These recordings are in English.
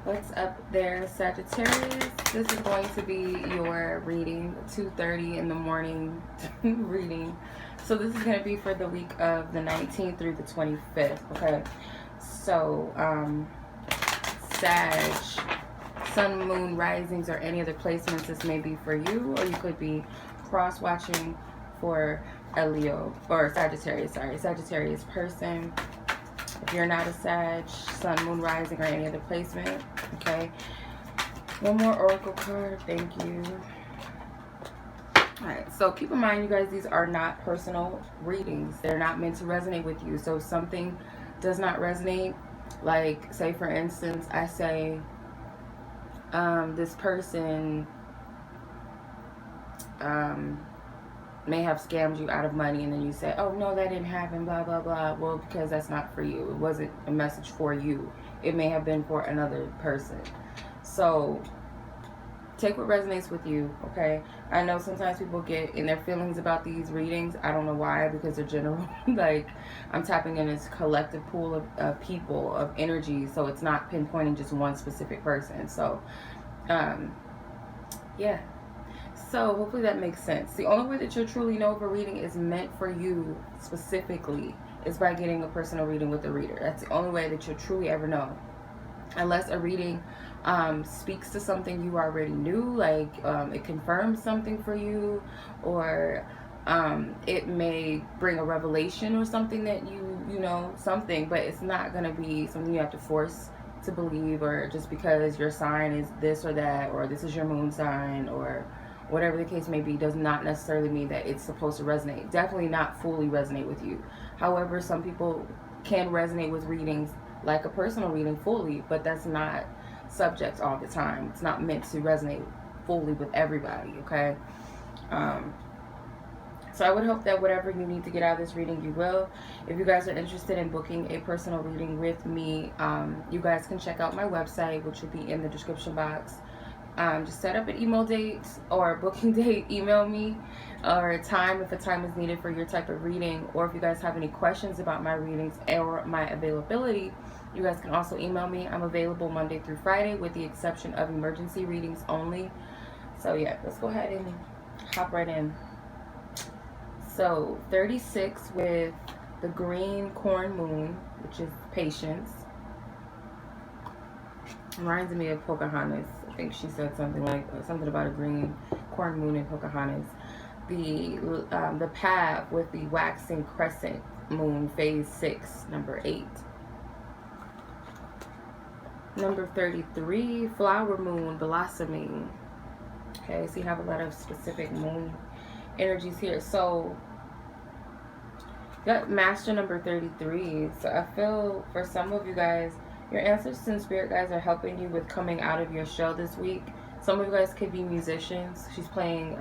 What's up there, Sagittarius? This is going to be your reading, 2:30 in the morning reading. So this is going to be for the week of the 19th through the 25th, okay? So, Sag, Sun, Moon, Risings, or any other placements, this may be for you, or you could be cross-watching for a Leo, or Sagittarius, Sagittarius person. If you're not a Sag, Sun, Moon, Rising, or any other placement, okay? One more Oracle card, thank you. Alright, so keep in mind, you guys, these are not personal readings. They're not meant to resonate with you. So if something does not resonate, like, say, for instance, I say, this person may have scammed you out of money, and then you say, oh no, that didn't happen, blah blah blah. Well, because that's not for you. It wasn't a message for you. It may have been for another person. So take what resonates with you, okay? I know sometimes people get in their feelings about these readings. I don't know why, because they're general. Like, I'm tapping in this collective pool of people, of energy, so it's not pinpointing just one specific person. So yeah, so hopefully that makes sense. The only way that you'll truly know if a reading is meant for you specifically is by getting a personal reading with the reader. That's the only way that you'll truly ever know. Unless a reading speaks to something you already knew, like it confirms something for you, or it may bring a revelation or something that you know, something, but it's not going to be something you have to force to believe, or just because your sign is this or that, or this is your moon sign, or whatever the case may be, does not necessarily mean that it's supposed to resonate. Definitely not fully resonate with you. However, some people can resonate with readings like a personal reading fully, but that's not subject all the time. It's not meant to resonate fully with everybody, okay? So I would hope that whatever you need to get out of this reading, you will. If you guys are interested in booking a personal reading with me, you guys can check out my website, which will be in the description box. Just set up an email date or a booking date, email me, or a time if a time is needed for your type of reading, or if you guys have any questions about my readings or my availability, you guys can also email me. I'm available Monday through Friday, with the exception of emergency readings only. So yeah, let's go ahead and hop right in. So 36 with the green corn moon, which is patience. Reminds me of Pocahontas. I think she said something like something about a green corn moon in Pocahontas. The path with the waxing crescent moon, phase 6, number 8. Number 33, flower moon blossoming. Okay, so you have a lot of specific moon energies here. So got master number 33. So I feel for some of you guys, your ancestors and spirit guides are helping you with coming out of your shell this week. Some of you guys could be musicians. She's playing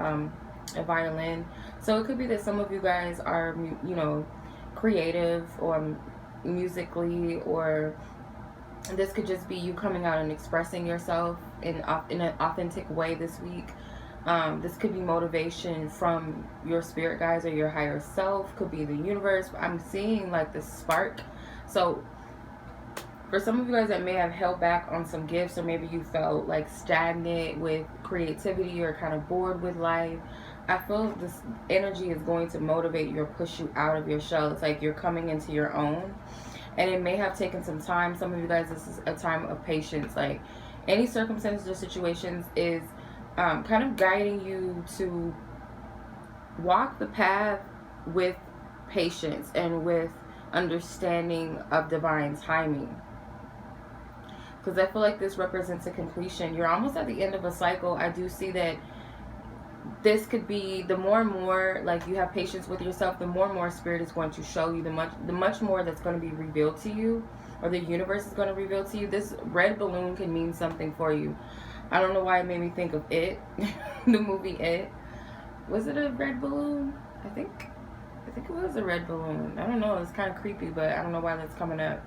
a violin. So it could be that some of you guys are, you know, creative or musically, or this could just be you coming out and expressing yourself in an authentic way this week. This could be motivation from your spirit guides or your higher self. Could be the universe. I'm seeing like this spark. So for some of you guys that may have held back on some gifts, or maybe you felt like stagnant with creativity or kind of bored with life, I feel this energy is going to motivate you or push you out of your shell. It's like you're coming into your own. And it may have taken some time. Some of you guys, this is a time of patience. Like any circumstances or situations is kind of guiding you to walk the path with patience and with understanding of divine timing. Because I feel like this represents a completion. You're almost at the end of a cycle. I do see that this could be, the more and more like you have patience with yourself, the more and more spirit is going to show you, the much more that's going to be revealed to you, or the universe is going to reveal to you. This red balloon can mean something for you. I don't know why it made me think of It, the movie It. Was it a red balloon? I think it was a red balloon. I don't know, it's kind of creepy, but I don't know why that's coming up.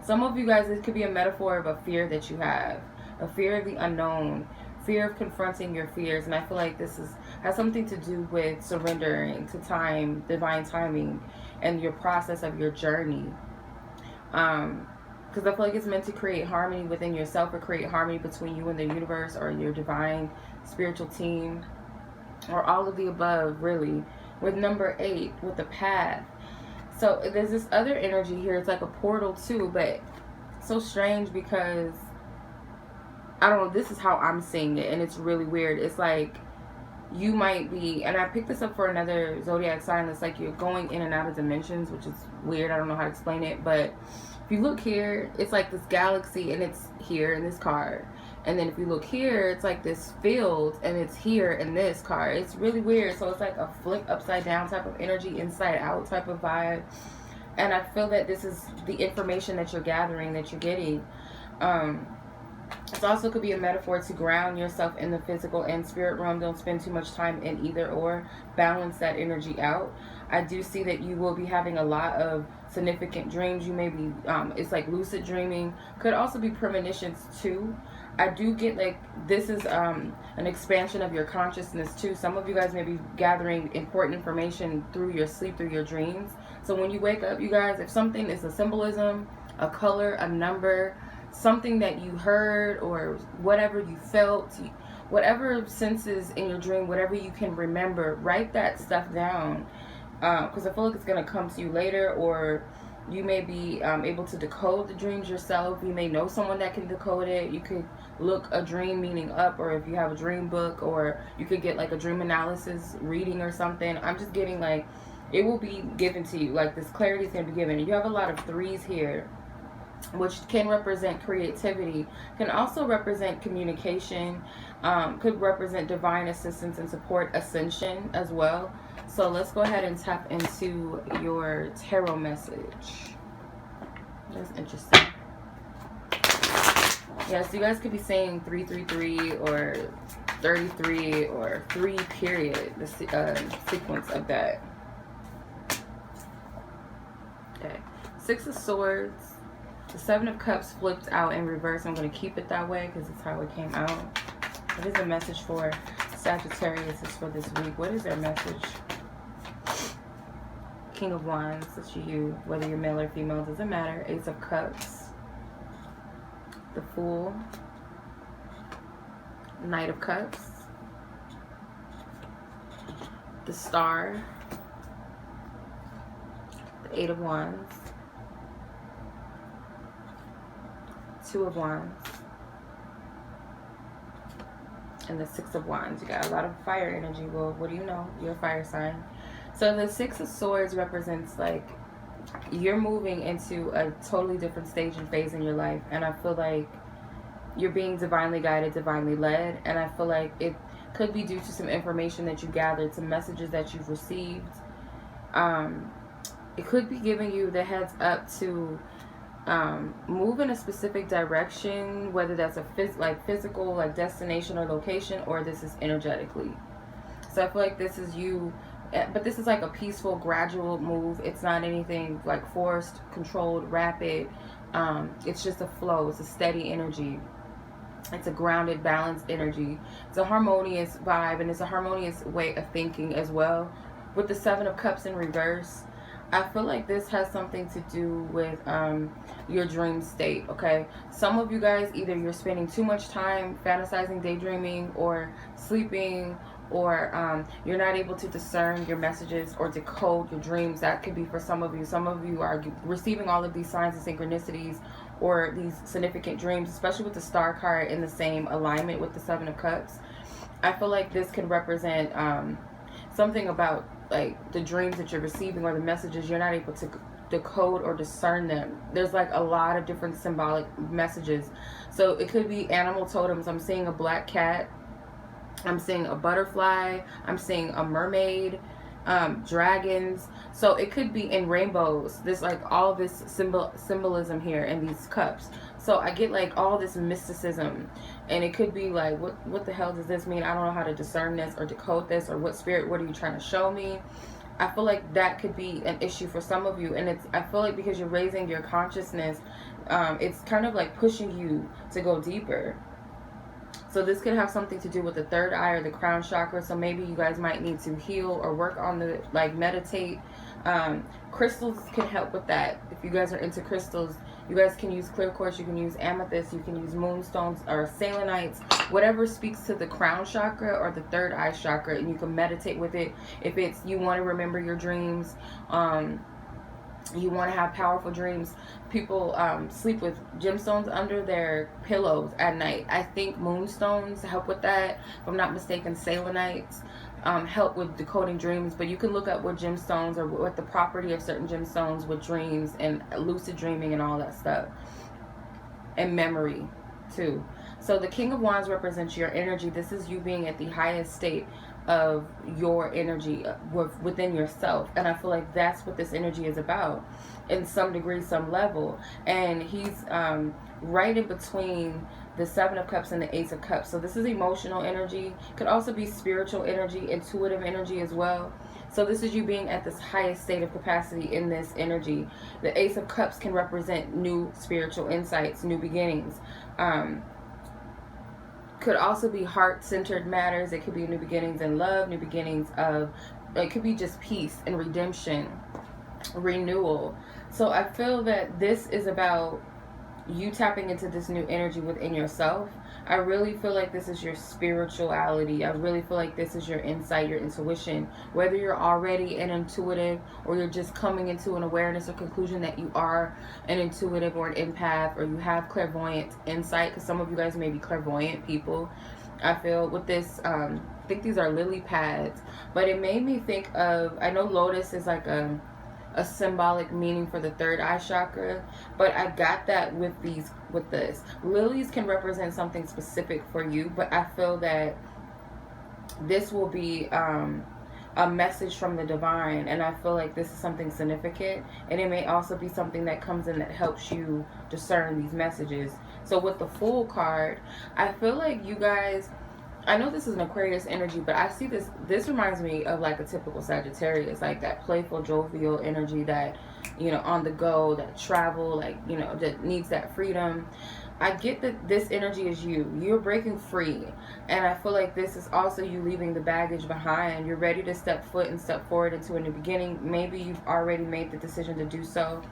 Some of you guys, it could be a metaphor of a fear that you have, a fear of the unknown, fear of confronting your fears. And I feel like this has something to do with surrendering to time, divine timing, and your process of your journey. because I feel like it's meant to create harmony within yourself, or create harmony between you and the universe, or your divine spiritual team, or all of the above, really. With number 8, with the path. So there's this other energy here. It's like a portal too, but so strange because I don't know, this is how I'm seeing it, and it's really weird. It's like you might be, and I picked this up for another zodiac sign, it's like you're going in and out of dimensions, which is weird. I don't know how to explain it, but if you look here, it's like this galaxy, and it's here in this card. And then if you look here, it's like this field, and it's here in this card. It's really weird. So it's like a flip upside down type of energy, inside out type of vibe. And I feel that this is the information that you're gathering, that you're getting. It also could be a metaphor to ground yourself in the physical and spirit realm. Don't spend too much time in either or. Balance that energy out. I do see that you will be having a lot of significant dreams. You may be, it's like lucid dreaming. Could also be premonitions too. I do get like this is an expansion of your consciousness too. Some of you guys may be gathering important information through your sleep, through your dreams. So when you wake up, you guys, if something is a symbolism, a color, a number, something that you heard, or whatever you felt, whatever senses in your dream, whatever you can remember, write that stuff down, because I feel like it's going to come to you later. Or you may be able to decode the dreams yourself. You may know someone that can decode it. You could look a dream meaning up, or if you have a dream book, or you could get like a dream analysis reading or something. I'm just getting like it will be given to you, like this clarity is going to be given. You have a lot of 3s here, which can represent creativity, can also represent communication, could represent divine assistance and support, ascension as well. So let's go ahead and tap into your tarot message. That's interesting. Yes, you guys could be saying 333 or 33 or 3 period, the sequence of that. Okay, 6 of Swords. The 7 of Cups flipped out in reverse. I'm going to keep it that way because it's how it came out. What is the message for Sagittarius is for this week? What is their message? King of Wands. That's you. Whether you're male or female, doesn't matter. Ace of Cups. The Fool. Knight of Cups. The Star. The 8 of Wands. 2 of Wands, and the 6 of Wands. You got a lot of fire energy. Well, what do you know? You're a fire sign. So the 6 of Swords represents like you're moving into a totally different stage and phase in your life, and I feel like you're being divinely guided, divinely led, and I feel like it could be due to some information that you gathered, some messages that you've received. It could be giving you the heads up to move in a specific direction, whether that's a physical like destination or location, or this is energetically. So I feel like this is you, but this is like a peaceful, gradual move. It's not anything like forced, controlled, rapid. It's just a flow. It's a steady energy. It's a grounded, balanced energy. It's a harmonious vibe, and it's a harmonious way of thinking as well. With the 7 of Cups in reverse, I feel like this has something to do with your dream state, okay? Some of you guys, either you're spending too much time fantasizing, daydreaming, or sleeping, or you're not able to discern your messages or decode your dreams. That could be for some of you. Some of you are receiving all of these signs and synchronicities or these significant dreams, especially with the Star card in the same alignment with the 7 of Cups. I feel like this could represent something about like the dreams that you're receiving or the messages. You're not able to decode or discern them. There's like a lot of different symbolic messages. So it could be animal totems. I'm seeing a black cat. I'm seeing a butterfly. I'm seeing a mermaid, dragons. So it could be in rainbows. There's like all this symbolism here in these cups. So I get like all this mysticism, and it could be like, what the hell does this mean? I don't know how to discern this or decode this, or what spirit, what are you trying to show me? I feel like that could be an issue for some of you, and I feel like because you're raising your consciousness, it's kind of like pushing you to go deeper. So this could have something to do with the 3rd eye or the crown chakra. So maybe you guys might need to heal or work on the, like, meditate. Crystals can help with that. If you guys are into crystals, You guys can use clear quartz, you can use amethyst, you can use moonstones or selenites, whatever speaks to the crown chakra or the third eye chakra, and you can meditate with it. If it's you want to remember your dreams, you want to have powerful dreams. People sleep with gemstones under their pillows at night. I think moonstones help with that. If I'm not mistaken, selenites help with decoding dreams. But you can look up what gemstones or what the property of certain gemstones with dreams and lucid dreaming and all that stuff. And memory too. So the King of Wands represents your energy. This is you being at the highest state of your energy within yourself, and I feel like that's what this energy is about in some degree, some level. And he's right in between the Seven of Cups and the Ace of Cups. So this is emotional energy, could also be spiritual energy, intuitive energy as well. So this is you being at this highest state of capacity in this energy. The Ace of Cups can represent new spiritual insights, new beginnings. Could also be heart-centered matters. It could be new beginnings in love, new beginnings of, it could be just peace and redemption, renewal. So I feel that this is about you tapping into this new energy within yourself. I really feel like this is your spirituality. I really feel like this is your insight, your intuition. Whether you're already an intuitive or you're just coming into an awareness or conclusion that you are an intuitive or an empath, or you have clairvoyant insight, because some of you guys may be clairvoyant people. I feel with this, I think these are lily pads, but it made me think of, I know lotus is like a symbolic meaning for the third eye chakra, but I got that with this. Lilies can represent something specific for you, but I feel that this will be a message from the divine, and I feel like this is something significant, and it may also be something that comes in that helps you discern these messages. So with the Fool card, I feel like you guys, I know this is an Aquarius energy, but I see this reminds me of like a typical Sagittarius, like that playful, jovial energy that, you know, on the go, that travel, like, you know, that needs that freedom. I get that this energy is you. You're breaking free. And I feel like this is also you leaving the baggage behind. You're ready to step foot and step forward into a new beginning. Maybe you've already made the decision to do so.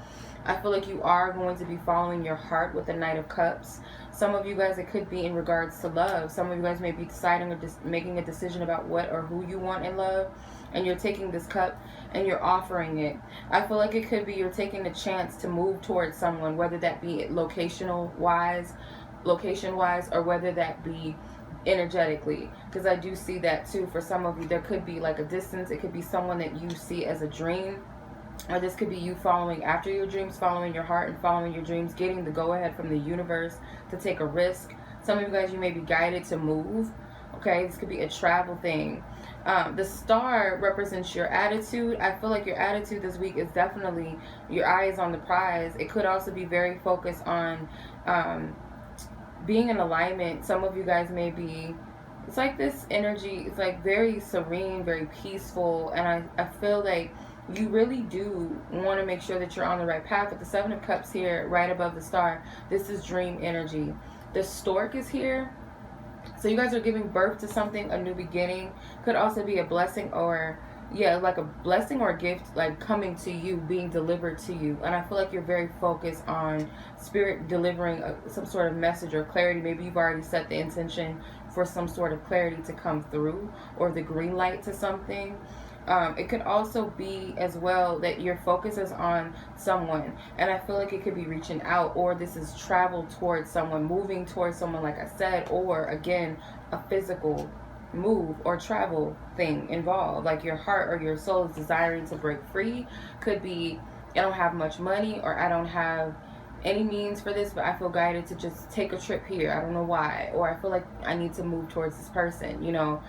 I feel like you are going to be following your heart with the Knight of Cups. Some of you guys, it could be in regards to love. Some of you guys may be deciding or just making a decision about what or who you want in love. And you're taking this cup and you're offering it. I feel like it could be you're taking the chance to move towards someone, whether that be location wise, or whether that be energetically, because I do see that too. For some of you, there could be like a distance. It could be someone that you see as a dream, or this could be you following after your dreams, following your heart and following your dreams, getting the go-ahead from the universe to take a risk. Some of you guys, you may be guided to move. Okay, this could be a travel thing. The star represents your attitude. I feel like your attitude this week is definitely your eyes on the prize. It could also be very focused on being in alignment. Some of you guys may be, it's like this energy, it's like very serene, very peaceful, and I feel like you really do want to make sure that you're on the right path. With the Seven of Cups here, right above the star, this is dream energy. The stork is here. So you guys are giving birth to something, a new beginning. Could also be a blessing or, yeah, like a blessing or a gift, like coming to you, being delivered to you. And I feel like you're very focused on spirit delivering some sort of message or clarity. Maybe you've already set the intention for some sort of clarity to come through, or the green light to something. It could also be as well that your focus is on someone, and I feel like it could be reaching out, or this is travel towards someone, moving towards someone, like I said, or again, a physical move or travel thing involved, like your heart or your soul is desiring to break free. Could be, I don't have much money, or I don't have any means for this, but I feel guided to just take a trip here. I don't know why, or I feel like I need to move towards this person, you know.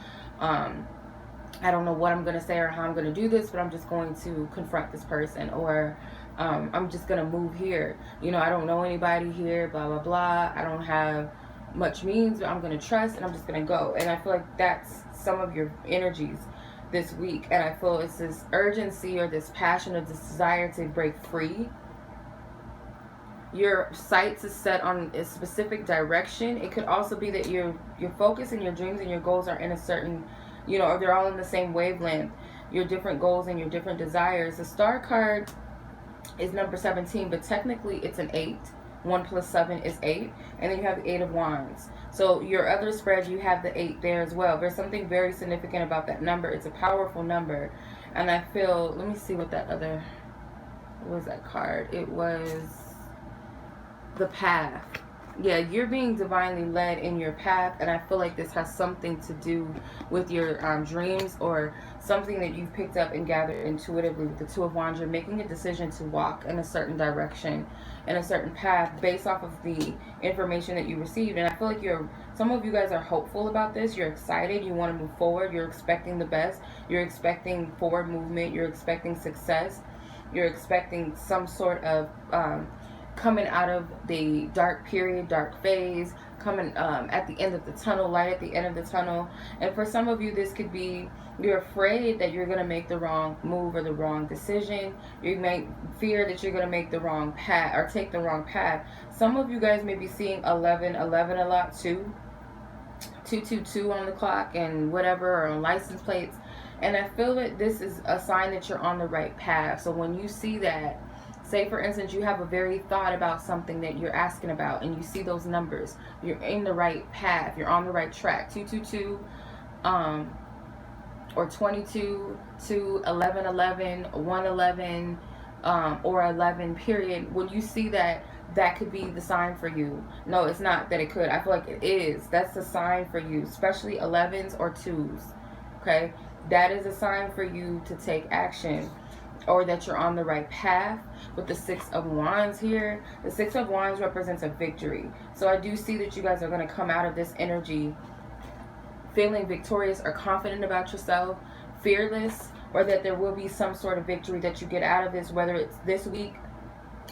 I don't know what I'm going to say or how I'm going to do this, but I'm just going to confront this person, or I'm just going to move here. You know, I don't know anybody here, blah, blah, blah. I don't have much means, but I'm going to trust, and I'm just going to go. And I feel like that's some of your energies this week. And I feel it's this urgency or this passion or this desire to break free. Your sights is set on a specific direction. It could also be that your focus and your dreams and your goals are in a certain, you know, or they're all in the same wavelength. Your different goals and your different desires. The star card is number 17, but technically it's an 8. 1 plus 7 is 8. And then you have the 8 of Wands. So your other spread, you have the 8 there as well. There's something very significant about that number. It's a powerful number. And I feel, let me see what that other, what was that card? It was the Path. Yeah, you're being divinely led in your path, and I feel like this has something to do with your dreams, or something that you've picked up and gathered intuitively with the Two of Wands. You're making a decision to walk in a certain direction, in a certain path, based off of the information that you received. And I feel like some of you guys are hopeful about this. You're excited. You want to move forward. You're expecting the best. You're expecting forward movement. You're expecting success. You're expecting some sort of coming out of the dark period, dark phase, coming at the end of the tunnel, light at the end of the tunnel. And for some of you, this could be, you're afraid that you're going to make the wrong move or the wrong decision. You may fear that you're going to make the wrong path or take the wrong path. Some of you guys may be seeing 1111 a lot too. 222 on the clock and whatever, or on license plates. And I feel that this is a sign that you're on the right path. So when you see that, say for instance, you have a very thought about something that you're asking about, and you see those numbers, you're in the right path, you're on the right track. 222 or 22 to 1111, 111, or 11 period. When you see that, that could be the sign for you. No, it's not that it could. I feel like it is. That's the sign for you, especially 11s or 2s. Okay, that is a sign for you to take action, or that you're on the right path. With the 6 of Wands here, the 6 of Wands represents a victory. So I do see that you guys are going to come out of this energy feeling victorious or confident about yourself, fearless, or that there will be some sort of victory that you get out of this, whether it's this week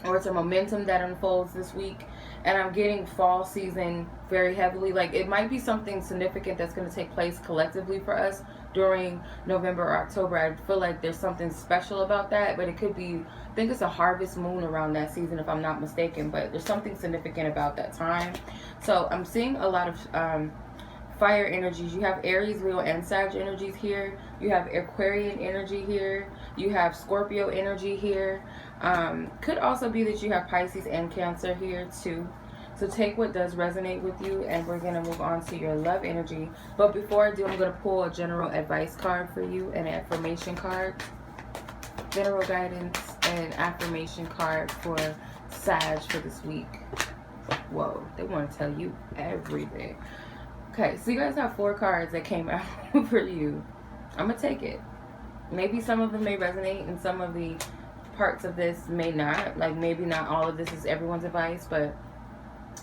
or it's a momentum that unfolds this week. And I'm getting fall season very heavily. Like, it might be something significant that's going to take place collectively for us during November or October. I feel like there's something special about that, but it could be, I think it's a harvest moon around that season if I'm not mistaken, but there's something significant about that time. So I'm seeing a lot of fire energies. You have Aries, Leo, and Sag energies here. You have Aquarian energy here. You have Scorpio energy here. Could also be that you have Pisces and Cancer here too. So take what does resonate with you, and we're going to move on to your love energy. But before I do, I'm going to pull a general advice card for you, and an affirmation card. General guidance and affirmation card for Sag for this week. Whoa, they want to tell you everything. Okay, so you guys have 4 cards that came out for you. I'm going to take it. Maybe some of them may resonate, and some of the parts of this may not. Like, maybe not all of this is everyone's advice, but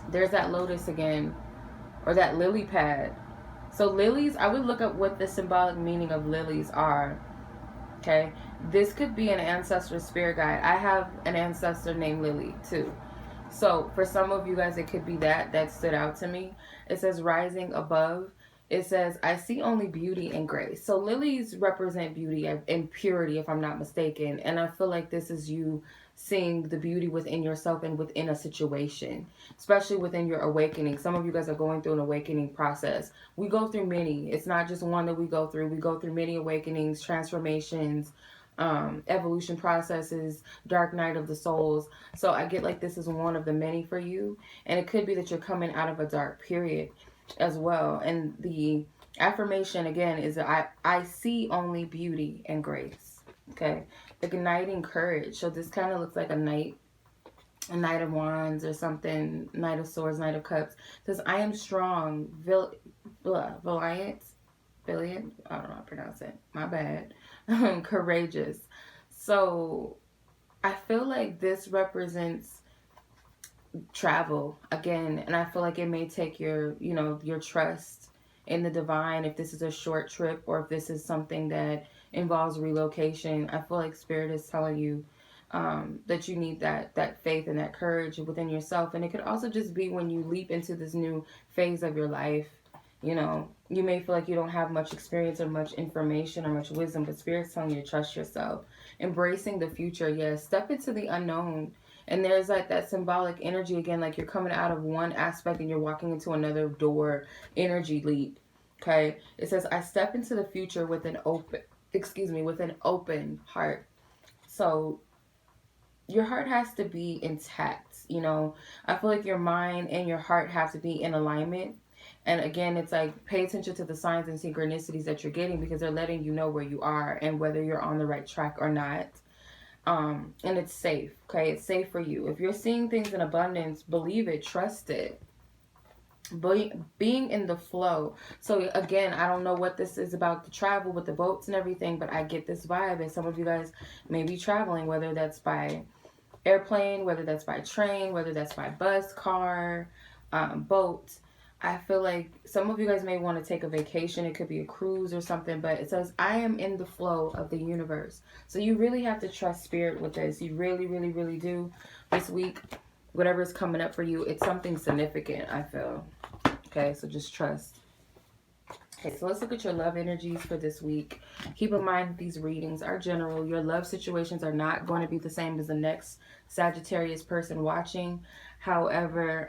there's that lotus again, or that lily pad. So lilies, I would look up what the symbolic meaning of lilies are. Okay, this could be an ancestor spirit guide. I have an ancestor named Lily too. So for some of you guys, it could be that stood out to me. It says rising above. It says, I see only beauty and grace. So lilies represent beauty and purity, if I'm not mistaken. And I feel like this is you seeing the beauty within yourself and within a situation, especially within your awakening. Some of you guys are going through an awakening process. We go through many. It's not just one that we go through. We go through many awakenings, transformations, evolution processes, dark night of the souls. So I get like this is one of the many for you. And it could be that you're coming out of a dark period as well. And the affirmation again is that I see only beauty and grace. Okay, igniting courage. So this kind of looks like a knight of wands or something, knight of swords, knight of cups. It says, I am strong, valiant, I don't know how to pronounce it, my bad. Courageous. So I feel like this represents travel again, and I feel like it may take your trust in the divine, if this is a short trip or if this is something that involves relocation. I feel like spirit is telling you that you need that faith and that courage within yourself. And it could also just be when you leap into this new phase of your life. You may feel like you don't have much experience or much information or much wisdom, but spirit's telling you to trust yourself. Embracing the future, yes. Step into the unknown. And there's like that symbolic energy again, like you're coming out of one aspect and you're walking into another door, energy leap. Okay. It says, I step into the future with an open heart. So your heart has to be intact. peace. You know, I feel like your mind and your heart have to be in alignment. And again, it's like pay attention to the signs and synchronicities that you're getting, because they're letting you know where you are and whether you're on the right track or not. And it's safe. Okay, it's safe for you. If you're seeing things in abundance, believe it, trust it. Being in the flow. So again, I don't know what this is about, the travel with the boats and everything, but I get this vibe, and some of you guys may be traveling, whether that's by airplane, whether that's by train, whether that's by bus, car, boat. I feel like some of you guys may want to take a vacation. It could be a cruise or something, but it says, I am in the flow of the universe. So you really have to trust spirit with this. You really, really, really do. This week, whatever is coming up for you, it's something significant, I feel. Okay, so just trust. Okay, so let's look at your love energies for this week. Keep in mind these readings are general. Your love situations are not going to be the same as the next Sagittarius person watching. However,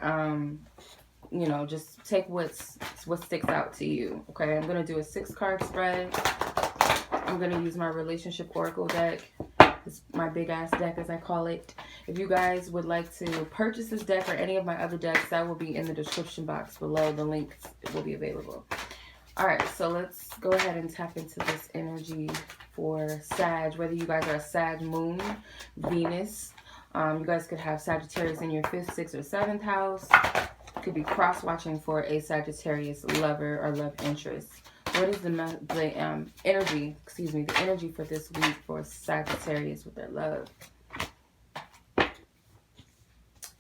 you know, just take what sticks out to you. Okay, I'm going to do a 6-card spread. I'm going to use my relationship oracle deck. It's my big ass deck, as I call it. If you guys would like to purchase this deck or any of my other decks, that will be in the description box below. The links will be available. All right, so let's go ahead and tap into this energy for Sag. Whether you guys are a Sag moon, Venus, you guys could have Sagittarius in your 5th, 6th, or 7th house. Could be cross-watching for a Sagittarius lover or love interest. What is the energy, the energy for this week for Sagittarius with their love?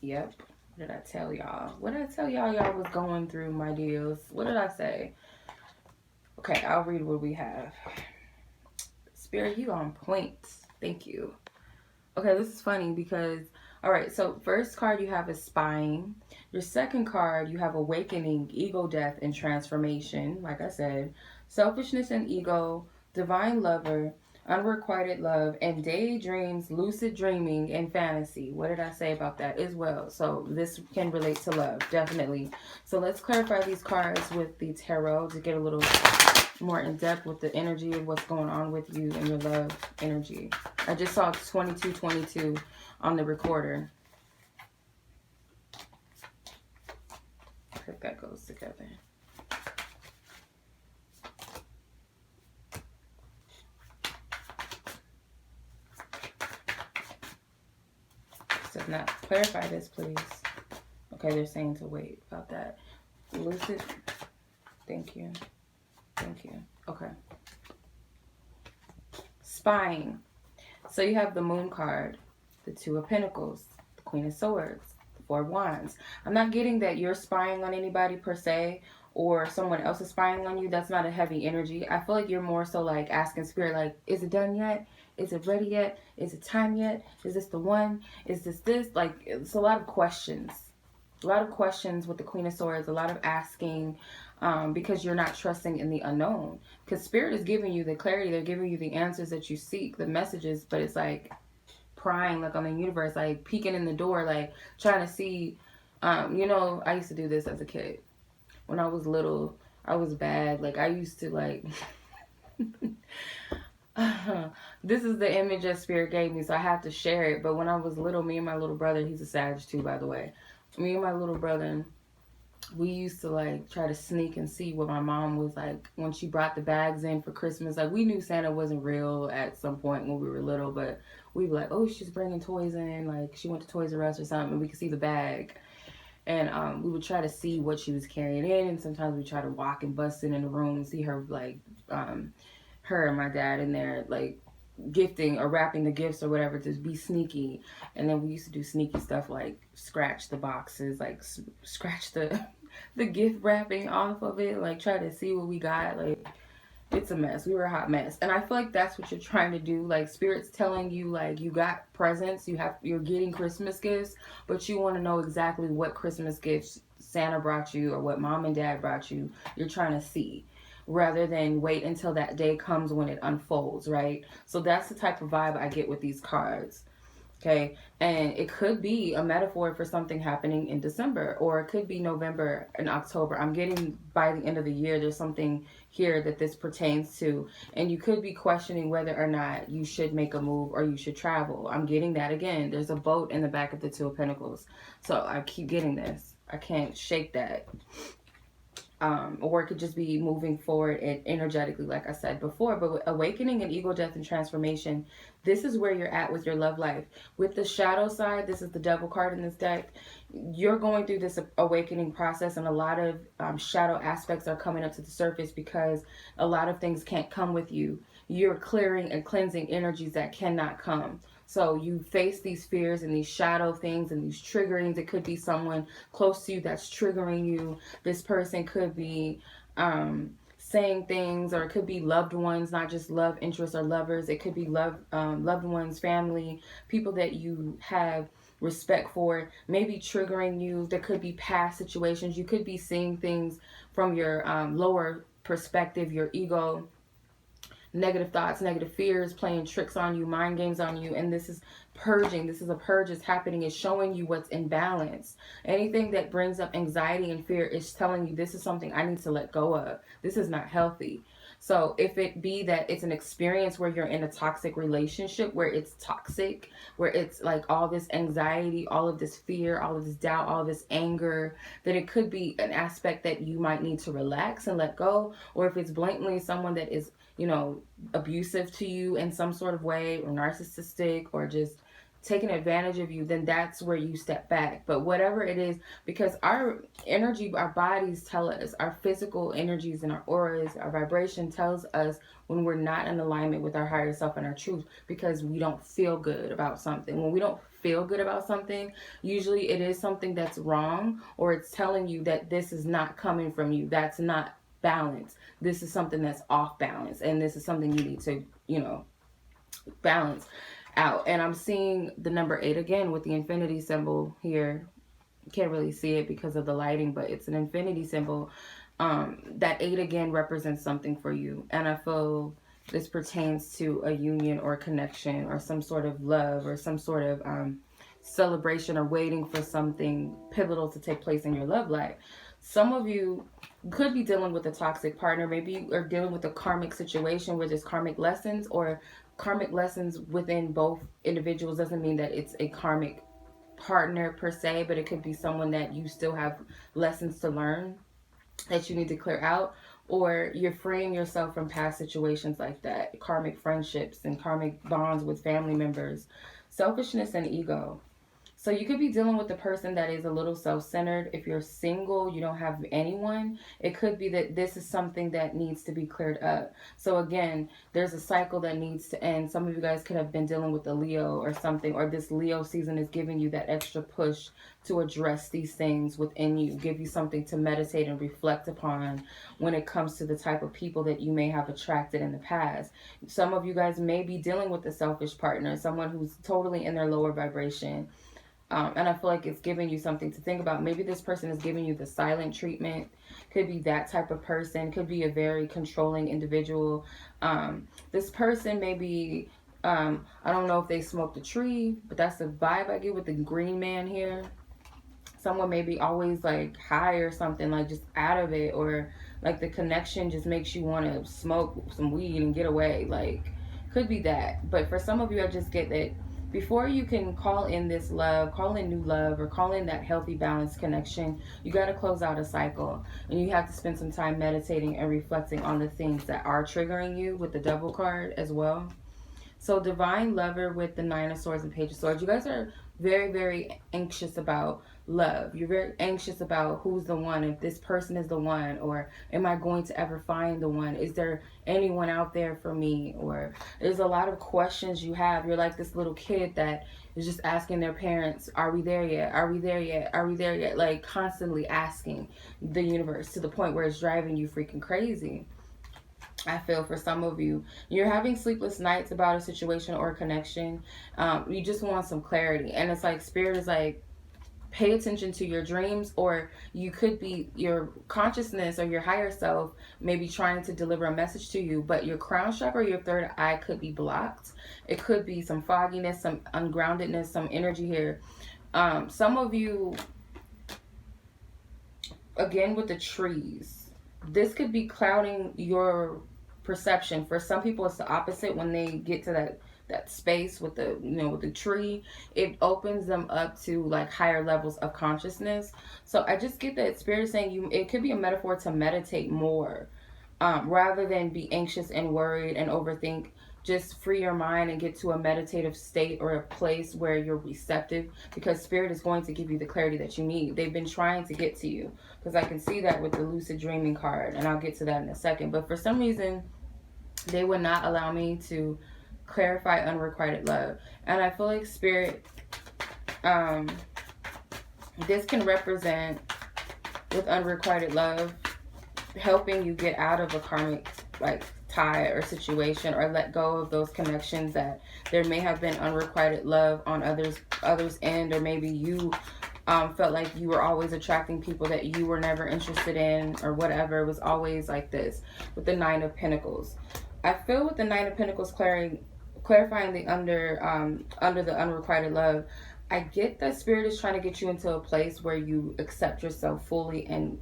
Yep. What did I tell y'all? What did I tell y'all was going through, my deals? What did I say? Okay, I'll read what we have. Spirit, you on point. Thank you. Okay, this is funny because, all right, so first card you have is spying. Your second card, you have awakening, ego death, and transformation. Like I said, selfishness and ego, divine lover, unrequited love, and daydreams, lucid dreaming, and fantasy. What did I say about that as well? So this can relate to love, definitely. So let's clarify these cards with the tarot to get a little more in depth with the energy of what's going on with you and your love energy. I just saw 2222 on the recorder. I hope that goes together. So now clarify this, please. Okay, they're saying to wait about that. Lucid. Thank you. Thank you. Okay. Spying. So you have the Moon card, the 2 of Pentacles, the Queen of Swords, the 4 of Wands. I'm not getting that you're spying on anybody per se, or someone else is spying on you. That's not a heavy energy. I feel like you're more so like asking spirit, like, is it done yet? Is it ready yet? Is it time yet? Is this the one? Is this? Like, it's a lot of questions. A lot of questions with the Queen of Swords, a lot of asking, because you're not trusting in the unknown. Because Spirit is giving you the clarity, they're giving you the answers that you seek, the messages, but it's like prying, like on the universe, like peeking in the door, like trying to see. You know, I used to do this as a kid. When I was little, I was bad. Like, I used to like... This is the image that Spirit gave me, so I have to share it. But when I was little, me and my little brother, he's a Sag too, by the way. Me and my little brother, we used to like try to sneak and see what my mom was like when she brought the bags in for Christmas. Like, we knew Santa wasn't real at some point when we were little, but we'd be like, oh, she's bringing toys in. Like, she went to Toys R Us or something, and we could see the bag. And we would try to see what she was carrying in, and sometimes we try to walk and bust in the room and see her, like, her and my dad in there, like, gifting or wrapping the gifts or whatever, to be sneaky. And then we used to do sneaky stuff like scratch the boxes, like scratch the gift wrapping off of it, like try to see what we got. Like, it's a mess. We were a hot mess. And I feel like that's what you're trying to do. Like, Spirit's telling you, like, you got presents, you're getting Christmas gifts, but you want to know exactly what Christmas gifts Santa brought you or what mom and dad brought you. You're trying to see, rather than wait until that day comes when it unfolds, right? So that's the type of vibe I get with these cards. Okay, and it could be a metaphor for something happening in December, or it could be November and October. I'm getting by the end of the year, there's something here that this pertains to, and you could be questioning whether or not you should make a move or you should travel. I'm getting that again. There's a boat in the back of the Two of Pentacles, so I keep getting this. I can't shake that. Or it could just be moving forward and energetically, like I said before. But with awakening and ego death and transformation, this is where you're at with your love life. With the shadow side, this is the devil card in this deck. You're going through this awakening process, and a lot of shadow aspects are coming up to the surface because a lot of things can't come with you. You're clearing and cleansing energies that cannot come. So you face these fears and these shadow things and these triggerings. It could be someone close to you that's triggering you. This person could be saying things, or it could be loved ones, not just love interests or lovers. It could be loved ones, family, people that you have respect for, maybe triggering you. There could be past situations. You could be seeing things from your lower perspective, your ego. Negative thoughts, negative fears, playing tricks on you, mind games on you, and this is purging. This is a purge is happening. It's showing you what's in balance. Anything that brings up anxiety and fear is telling you this is something I need to let go of. This is not healthy. So if it be that it's an experience where you're in a toxic relationship, where it's toxic, where it's like all this anxiety, all of this fear, all of this doubt, all of this anger, then it could be an aspect that you might need to relax and let go. Or if it's blatantly someone that is, you know, abusive to you in some sort of way, or narcissistic, or just taking advantage of you, then that's where you step back. But whatever it is, because our energy, our bodies tell us, our physical energies and our auras, our vibration tells us when we're not in alignment with our higher self and our truth, because we don't feel good about something. When we don't feel good about something, usually it is something that's wrong, or it's telling you that this is not coming from you. That's not balance. This is something that's off balance, and this is something you need to, you know, balance out. And I'm seeing the number 8 again with the infinity symbol here. You can't really see it because of the lighting, but it's an infinity symbol. That 8 again represents something for you, and I feel this pertains to a union or connection or some sort of love or some sort of celebration, or waiting for something pivotal to take place in your love life. Some of you could be dealing with a toxic partner. Maybe you are dealing with a karmic situation where there's karmic lessons, or karmic lessons within both individuals. Doesn't mean that it's a karmic partner per se, but it could be someone that you still have lessons to learn that you need to clear out, or you're freeing yourself from past situations like that, karmic friendships and karmic bonds with family members, selfishness and ego. So you could be dealing with a person that is a little self-centered. If you're single, you don't have anyone, it could be that this is something that needs to be cleared up. So again, there's a cycle that needs to end. Some of you guys could have been dealing with a Leo or something, or this Leo season is giving you that extra push to address these things within you, give you something to meditate and reflect upon when it comes to the type of people that you may have attracted in the past. Some of you guys may be dealing with a selfish partner, someone who's totally in their lower vibration. And I feel like it's giving you something to think about. Maybe this person is giving you the silent treatment. Could be that type of person. Could be a very controlling individual. This person may be, I don't know if they smoked a tree, but that's the vibe I get with the green man here. Someone may be always like high or something, like just out of it, or like the connection just makes you want to smoke some weed and get away. Like, could be that. But for some of you, I just get that before you can call in this love, call in new love, or call in that healthy, balanced connection, you got to close out a cycle. And you have to spend some time meditating and reflecting on the things that are triggering you with the Devil card as well. So Divine Lover with the 9 of Swords and Page of Swords. You guys are very, very anxious about love. You're very anxious about who's the one, if this person is the one, or am I going to ever find the one? Is there anyone out there for me? Or there's a lot of questions you have. You're like this little kid that is just asking their parents, are we there yet? Are we there yet? Are we there yet? Like constantly asking the universe to the point where it's driving you freaking crazy. I feel for some of you, you're having sleepless nights about a situation or a connection. You just want some clarity. And it's like Spirit is like, pay attention to your dreams, or you could be your consciousness or your higher self maybe trying to deliver a message to you, but your crown chakra or your third eye could be blocked. It could be some fogginess, some ungroundedness, some energy here. Some of you, again with the trees, this could be clouding your perception. For some people it's the opposite. When they get to that space with the, you know, with the tree, it opens them up to like higher levels of consciousness. So I just get that spirit is saying you, it could be a metaphor to meditate more, rather than be anxious and worried and overthink. Just free your mind and get to a meditative state or a place where you're receptive, because spirit is going to give you the clarity that you need. They've been trying to get to you, because I can see that with the lucid dreaming card, and I'll get to that in a second. But for some reason they would not allow me to clarify unrequited love. And I feel like spirit, this can represent, with unrequited love, helping you get out of a karmic like tie or situation, or let go of those connections that there may have been unrequited love on others end, or maybe you felt like you were always attracting people that you were never interested in, or whatever. It was always like this. With the Nine of Pentacles, I feel with the Nine of Pentacles clarifying the under the unrequited love, I get that spirit is trying to get you into a place where you accept yourself fully and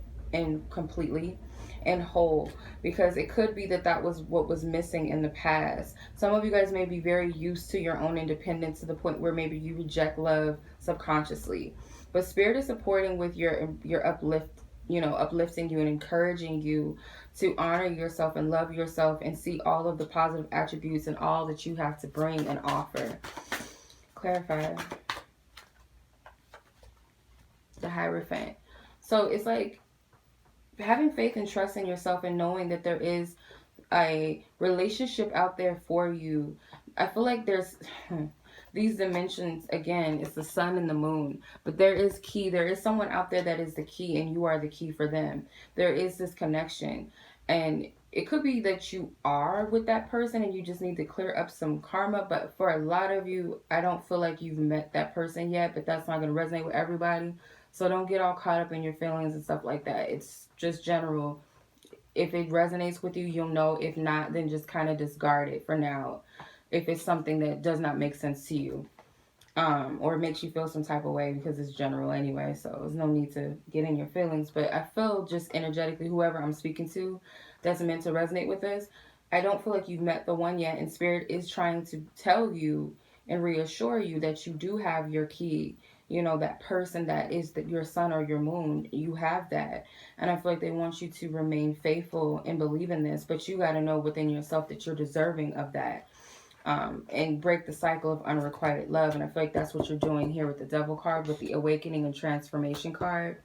completely and whole, because it could be that that was what was missing in the past. Some of you guys may be very used to your own independence to the point where maybe you reject love subconsciously, but spirit is supporting with your uplifting you and encouraging you to honor yourself and love yourself and see all of the positive attributes and all that you have to bring and offer. Clarify the Hierophant. So it's like having faith and trust in yourself and knowing that there is a relationship out there for you. I feel like there's these dimensions, again, it's the sun and the moon, but there is someone out there that is the key, and you are the key for them. There is this connection, and it could be that you are with that person and you just need to clear up some karma. But for a lot of you, I don't feel like you've met that person yet, but that's not going to resonate with everybody. So don't get all caught up in your feelings and stuff like that. It's just general. If it resonates with you, you'll know. If not, then just kind of discard it for now, if it's something that does not make sense to you, or makes you feel some type of way, because it's general anyway, so there's no need to get in your feelings. But I feel just energetically, whoever I'm speaking to that's meant to resonate with this, I don't feel like you've met the one yet, and spirit is trying to tell you and reassure you that you do have your key. You know, that person that is your sun or your moon, you have that. And I feel like they want you to remain faithful and believe in this, but you got to know within yourself that you're deserving of that. And break the cycle of unrequited love. And I feel like that's what you're doing here with the Devil card, with the Awakening and Transformation card.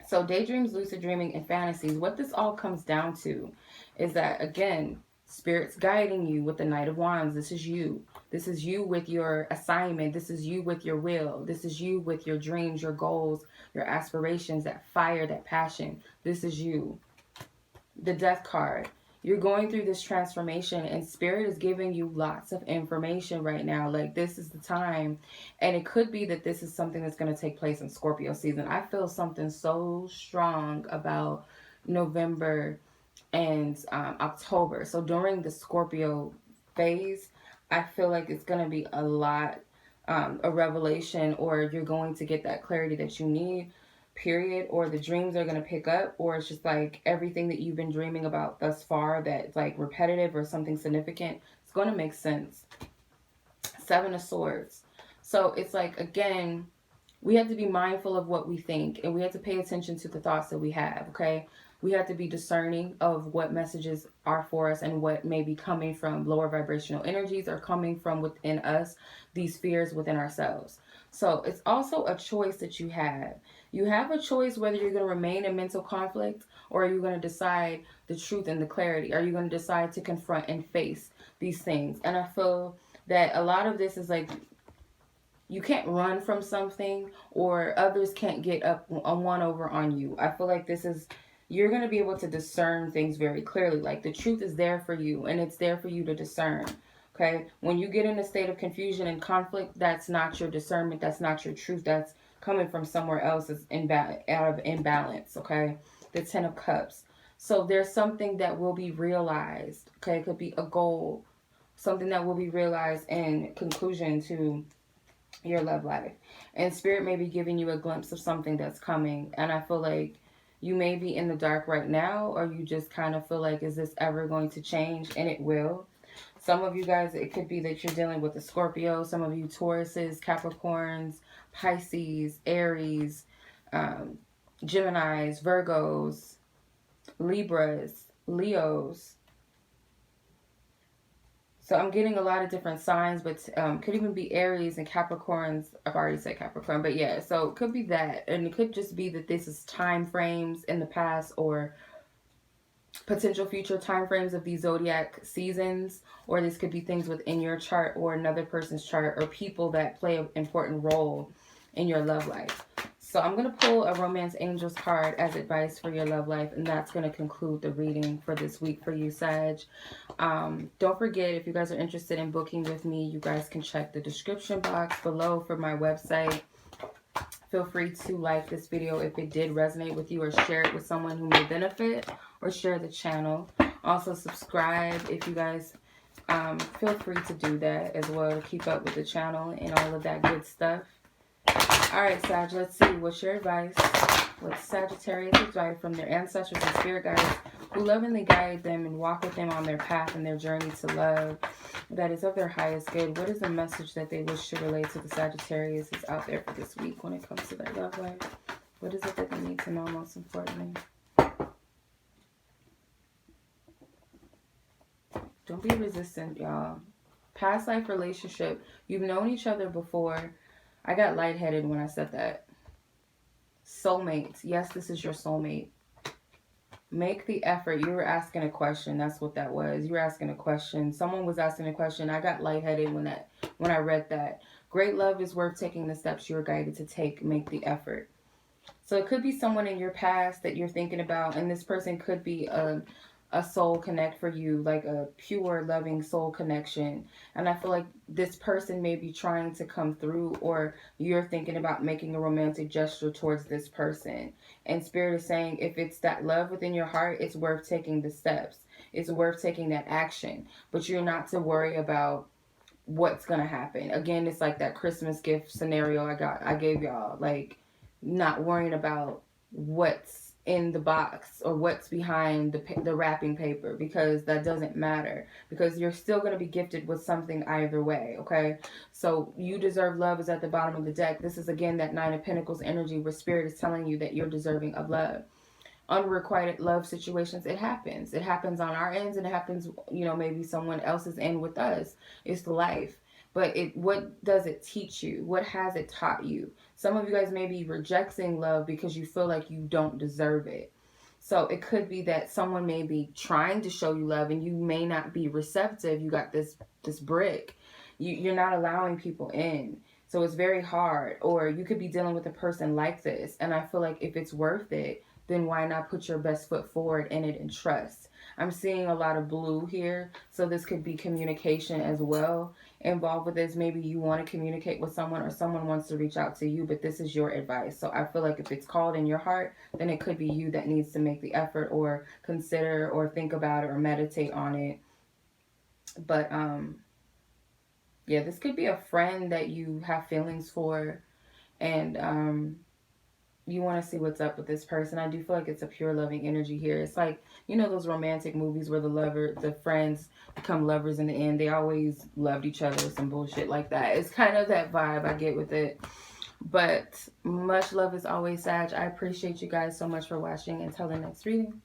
So daydreams, lucid dreaming, and fantasies, what this all comes down to is that, again, spirit's guiding you with the Knight of Wands. This is you. This is you with your assignment. This is you with your will. This is you with your dreams, your goals, your aspirations, that fire, that passion. This is you. The Death card. You're going through this transformation, and spirit is giving you lots of information right now. Like, this is the time. And it could be that this is something that's going to take place in Scorpio season. I feel something so strong about November and October. So during the Scorpio phase, I feel like it's going to be a lot, a revelation, or you're going to get that clarity that you need, period, or the dreams are going to pick up, or it's just like everything that you've been dreaming about thus far that's like repetitive or something significant, it's going to make sense. Seven of Swords. So it's like, again, we have to be mindful of what we think, and we have to pay attention to the thoughts that we have, okay? We have to be discerning of what messages are for us and what may be coming from lower vibrational energies or coming from within us, these fears within ourselves. So it's also a choice that you have. You have a choice whether you're going to remain in mental conflict, or are you going to decide the truth and the clarity? Are you going to decide to confront and face these things? And I feel that a lot of this is like, you can't run from something, or others can't get up on one over on you. I feel like this is, you're going to be able to discern things very clearly. Like, the truth is there for you, and it's there for you to discern. Okay? When you get in a state of confusion and conflict, that's not your discernment. That's not your truth. That's coming from somewhere else is out of imbalance, okay? The Ten of Cups. So there's something that will be realized, okay? It could be a goal, something that will be realized in conclusion to your love life. And Spirit may be giving you a glimpse of something that's coming. And I feel like you may be in the dark right now, or you just kind of feel like, is this ever going to change? And it will. Some of you guys, it could be that you're dealing with a Scorpio. Some of you Tauruses, Capricorns, Pisces, Aries, Geminis, Virgos, Libras, Leos. So I'm getting a lot of different signs, but could even be Aries and Capricorns. I've already said Capricorn, but yeah, so it could be that. And it could just be that this is time frames in the past or potential future time frames of these zodiac seasons, or this could be things within your chart or another person's chart, or people that play an important role in your love life. So I'm going to pull a Romance Angels card as advice for your love life, and that's going to conclude the reading for this week for you, Sag. Don't forget, if you guys are interested in booking with me, you guys can check the description box below for my website. Feel free to like this video if it did resonate with you, or share it with someone who may benefit, or share the channel. Also subscribe if you guys feel free to do that as well, to keep up with the channel and all of that good stuff. Alright, Sag, let's see. What's your advice? What's Sagittarius advice from their ancestors and spirit guides who lovingly guide them and walk with them on their path and their journey to love that is of their highest good? What is the message that they wish to relate to the Sagittarius is out there for this week when it comes to their love life? What is it that they need to know most importantly? Don't be resistant, y'all. Past life relationship. You've known each other before. I got lightheaded when I said that. Soulmates. Yes, this is your soulmate. Make the effort. You were asking a question. That's what that was. You were asking a question. Someone was asking a question. I got lightheaded when I read that. Great love is worth taking the steps you are guided to take. Make the effort. So it could be someone in your past that you're thinking about, and this person could be a soul connect for you, like a pure loving soul connection. And I feel like this person may be trying to come through, or you're thinking about making a romantic gesture towards this person. And Spirit is saying, if it's that love within your heart, it's worth taking the steps. It's worth taking that action. But you're not to worry about what's gonna happen. Again, it's like that Christmas gift scenario I gave y'all, like not worrying about what's in the box or what's behind the wrapping paper, because that doesn't matter, because you're still going to be gifted with something either way, okay? So you deserve love is at the bottom of the deck. This is again that Nine of Pentacles energy where Spirit is telling you that you're deserving of love. Unrequited love situations, it happens on our ends, and it happens, you know, maybe someone else's end with us. It's life. But what does it teach you? What has it taught you? Some of you guys may be rejecting love because you feel like you don't deserve it. So it could be that someone may be trying to show you love and you may not be receptive. You got this brick. You're not allowing people in. So it's very hard. Or you could be dealing with a person like this. And I feel like if it's worth it, then why not put your best foot forward in it and trust? I'm seeing a lot of blue here. So this could be communication as well involved with this. Maybe you want to communicate with someone, or someone wants to reach out to you, but this is your advice. So I feel like if it's called in your heart, then it could be you that needs to make the effort, or consider, or think about it, or meditate on it. But yeah, this could be a friend that you have feelings for, and you want to see what's up with this person. I do feel like it's a pure loving energy here. It's like, you know, those romantic movies where the friends become lovers in the end. They always loved each other, some bullshit like that. It's kind of that vibe I get with it. But much love as always, Sag. I appreciate you guys so much for watching. Until the next reading.